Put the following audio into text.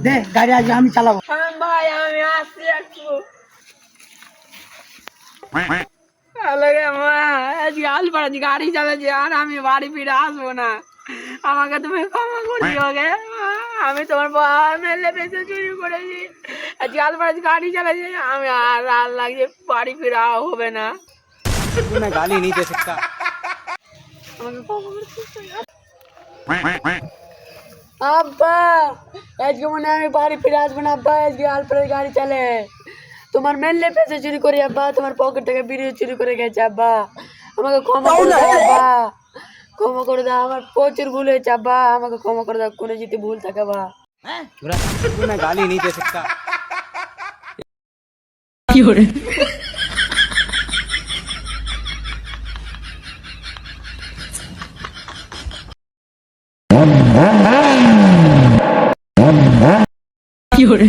দে গাড়ি আজ আমি চালাবো। ভাই আমি আসছি একটু। আলাগে মা আজকে আলপাড়া গাড়ি চালাচ্ছি আর আমি বাড়ি ফিরে আসবো না, আমাকে তুমি ক্ষমা করে দিও গে। আমি তোমার মেলে বেঁচে চুরি করেছি, আজকে আলপাড়া গাড়ি চালাচ্ছি, আমি আর রাত লাগছে বাড়ি ফিরে হবে না। मैं गाली नहीं दे सकता। আমাকে ক্ষমা করে দিও। আব্বা আজকে মনে হয় আমি বাড়ি ফিরে আসবো না আব্বা, আজকে আলপাড়া গাড়ি চালে তোমার মেলে পেছে চুরি করি আব্বা, তোমার পকেট থেকে বিড়ি চুরি করে গেছে আব্বা, আমাকে ক্ষমা করে দাও আব্বা, ক্ষমা করে দাও, আমার প্রচুর ভুল হয়েছে আব্বা, আমাকে ক্ষমা করে দাও, কোনো যদি ভুল থাকে বা। मैं गाली नहीं दे सकता। কি করে কি করে